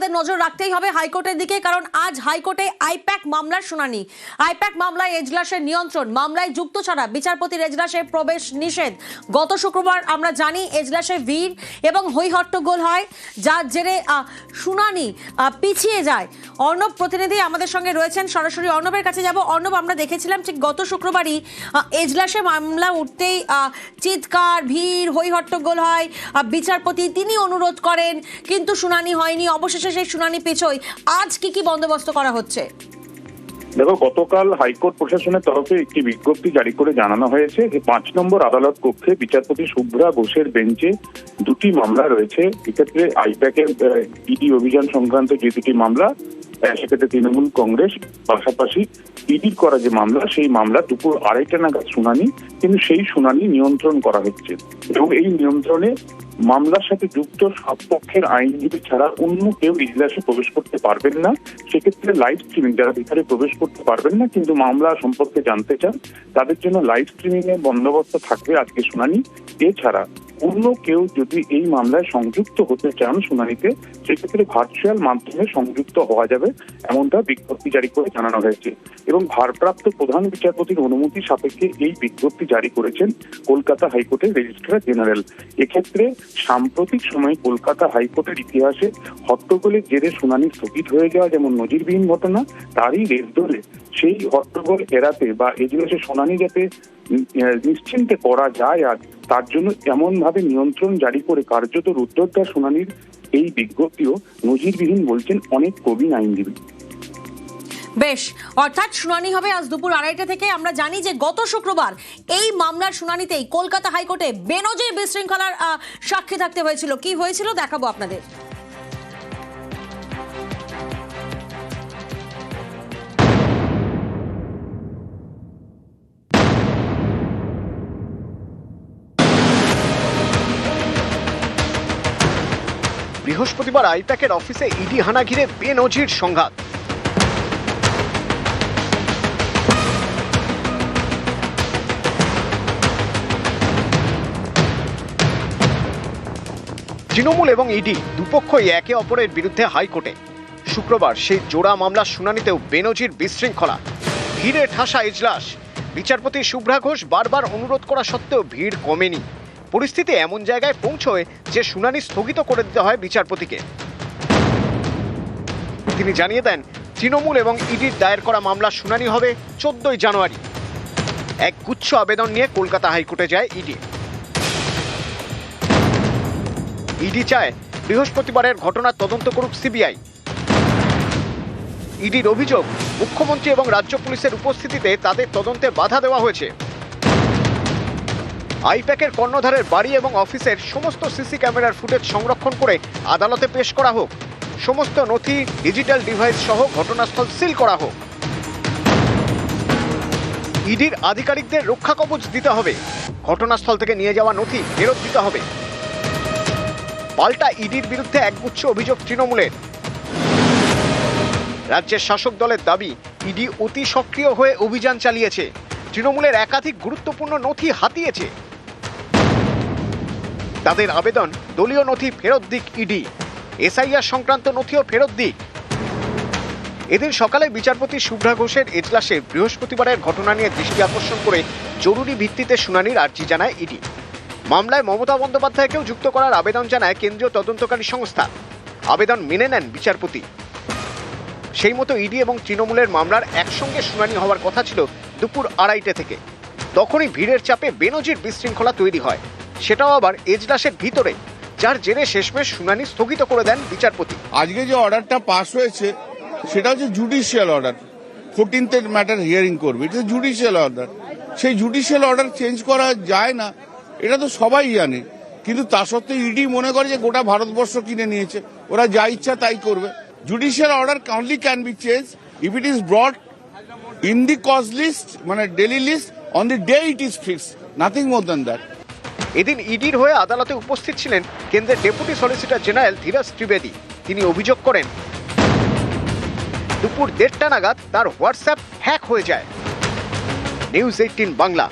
আমাদের নজর রাখতেই হবে হাইকোর্টের দিকে, কারণ আজ হাইকোর্টে আইপ্যাক মামলার শুনানি। আইপ্যাক মামলায় এজলাসের নিয়ন্ত্রণ, মামলায় যুক্ত ছাড়া বিচারপতির এজলাসে প্রবেশ নিষেধ। গত শুক্রবার আমরা জানি এজলাসে ভিড় এবং হই হট্টগোল হয়, যার জেরে শুনানি পিছিয়ে যায়। অর্ণব প্রতিনিধি আমাদের সঙ্গে রয়েছেন, সরাসরি অর্ণবের কাছে যাব। অর্ণব, আমরা দেখেছিলাম ঠিক গত শুক্রবারই এজলাসে মামলা উঠতেই চিৎকার, ভিড়, হই হট্টগোল হয়। বিচারপতি তিনি অনুরোধ করেন, কিন্তু শুনানি হয়নি, অবশেষে সেই শুনানি পেছোয়। আজ কি বন্দোবস্ত করা হচ্ছে? দেখো, গতকাল হাইকোর্ট প্রশাসনের তরফে একটি বিজ্ঞপ্তি জারি করে জানানো হয়েছে যে 5 নম্বর আদালত কক্ষে বিচারপতি শুভ্রা ঘোষের বেঞ্চে দুটি মামলা রয়েছে। এক্ষেত্রে আইপ্যাকের ইডি অভিযান সংক্রান্ত যে দুটি মামলা, সেক্ষেত্রে তৃণমূল কংগ্রেস, পাশাপাশি ইডির করা যে মামলা, সেই মামলা দুপুর 2:30 নাগাদ শুনানি, কিন্তু সেই শুনানি নিয়ন্ত্রণ করা হচ্ছে এবং এই নিয়ন্ত্রণে মামলার সাথে যুক্ত সব পক্ষের আইনজীবী ছাড়া অন্য কেউ ইজলাসে প্রবেশ করতে পারবেন না। সেক্ষেত্রে লাইভ স্ট্রিমিং, যারা ভিতরে প্রবেশ করতে পারবেন না কিন্তু মামলা সম্পর্কে জানতে চান, তাদের জন্য লাইভ স্ট্রিমিং এর বন্দোবস্ত থাকবে আজকে শুনানি। এছাড়া অন্য কেউ যদি এই মামলায় সংযুক্ত হতে চান শুনানিতে, সেক্ষেত্রে ভার্চুয়াল মাধ্যমে সংযুক্ত হওয়া যাবে, এমনটা বিজ্ঞপ্তি জারি করে জানানো হয়েছে। এবং ভারপ্রাপ্ত প্রধান বিচারপতির অনুমতি সাপেক্ষে এই বিজ্ঞপ্তি জারি করেছেন কলকাতা হাইকোর্টের রেজিস্ট্রার জেনারেল। এক্ষেত্রে সাম্প্রতিক সময়ে কলকাতা হাইকোর্টের ইতিহাসে হট্টগোলের জেরে শুনানি স্থগিত হয়ে যাওয়া যেমন নজিরবিহীন ঘটনা, তারই রেশ ধরে সেই হট্টগোল এড়াতে বা এজলাসে শুনানি যাতে নিশ্চিন্তে করা যায় আর তার জন্য এমন ভাবে নিয়ন্ত্রণ জারি করে কার্যত রুদ্ধদ্বার শুনানির এই বিজ্ঞপ্তিও নজিরবিহীন বলছেন অনেক প্রবীণ আইনজীবী। বেশ, অর্থাৎ শুনানি হবে আজ দুপুর 2:30 থেকে। আমরা জানি যে গত শুক্রবার এই মামলার শুনানিতেই কলকাতা হাইকোর্টে বেনজির বিশৃঙ্খলার সাক্ষী থাকতে হয়েছিল। কি হয়েছিল দেখাবো আপনাদের। বৃহস্পতিবার আইপ্যাকের অফিসে ইডি হানা ঘিরে বেনজির সংঘাত। তৃণমূল এবং ইডি দুপক্ষই একে অপরের বিরুদ্ধে হাইকোর্টে। শুক্রবার সেই জোড়া মামলার শুনানিতেও বেনজির বিশৃঙ্খলা, ভিড়ে ঠাসা এজলাস। বিচারপতি শুভ্রা ঘোষ বারবার অনুরোধ করা সত্ত্বেও ভিড় কমেনি। পরিস্থিতি এমন জায়গায় পৌঁছয় যে শুনানি স্থগিত করে দিতে হয় বিচারপতিকে। তিনি জানিয়ে দেন, তৃণমূল এবং ইডির দায়ের করা মামলার শুনানি হবে 14 জানুয়ারি। এক গুচ্ছ আবেদন নিয়ে কলকাতা হাইকোর্টে যায় ইডি। ইডি চায় বৃহস্পতিবারের ঘটনার তদন্ত করুক সিবিআই। ইডির অভিযোগ, মুখ্যমন্ত্রী এবং রাজ্য পুলিশের উপস্থিতিতে তাদের তদন্তে বাধা দেওয়া হয়েছে। আইপ্যাকের কর্ণধারের বাড়ি এবং অফিসের সমস্ত সিসি ক্যামেরার ফুটেজ সংরক্ষণ করে আদালতে পেশ করা হোক। সমস্ত নথি, ডিজিটাল ডিভাইস সহ ঘটনাস্থল সিল করা হোক। ইডির আধিকারিকদের রক্ষা কবচ দিতে হবে। ঘটনাস্থল থেকে নিয়ে যাওয়া নথি ফেরত দিতে হবে। পাল্টা ইডির বিরুদ্ধে একগুচ্ছ অভিযোগ তৃণমূলের। রাজ্যের শাসক দলের দাবি, ইডি অতি সক্রিয় হয়ে অভিযান চালিয়েছে, তৃণমূলের একাধিক গুরুত্বপূর্ণ নথি হাতিয়েছে। তাদের আবেদন, দলীয় নথি ফেরত দিক ইডি, এসআইআর সংক্রান্ত নথিও ফেরত দিক। এদিন সকালে বিচারপতি শুভ্রা ঘোষের এজলাসে বৃহস্পতিবারের ঘটনা নিয়ে দৃষ্টি আকর্ষণ করে জরুরি ভিত্তিতে শুনানির আর্জি জানায় ইডি। মামলায় মমতা বন্দ্যোপাধ্যায়কেও যুক্ত করার আবেদন জানায় কেন্দ্রীয় তদন্তকারী সংস্থা। আবেদন মেনে নেন বিচারপতি। সেই মতো ইডি এবং তৃণমূলের মামলার একসঙ্গে শুনানি হওয়ার কথা ছিল দুপুর 2:30 থেকে। তখনই ভিড়ের চাপে বেনজির বিশৃঙ্খলা তৈরি হয়, সেটাও আবার এজলাসের ভিতরে, যার জেরে শেষমেশ শুনানি স্থগিত করে দেন বিচারপতি। আজকে যে অর্ডারটা পাস হয়েছে সেটা হচ্ছে judicial order. 14th matter hearing করবে, এটা জুডিশিয়াল অর্ডার। সেই জুডিশিয়াল অর্ডার চেঞ্জ করা যায় না, এটা তো সবাই জানে। কিন্তু তা সত্ত্বেও ইডি মনে করে যে গোটা ভারতবর্ষ কিনে নিয়েছে, ওরা যা ইচ্ছা তাই করবে। Judicial order only can be changed if it is brought in the cause list, মানে daily list, on the day it is fixed, nothing more than that. এদিন ইডির হয়ে আদালতে উপস্থিত ছিলেন কেন্দ্রের deputy solicitor general Dheeraj Trivedi. তিনি অভিযোগ করেন, দুপুর 1:30 নাগাদ তার হোয়াটসঅ্যাপ হ্যাক হয়ে যায়। নিউজ 18 বাংলা।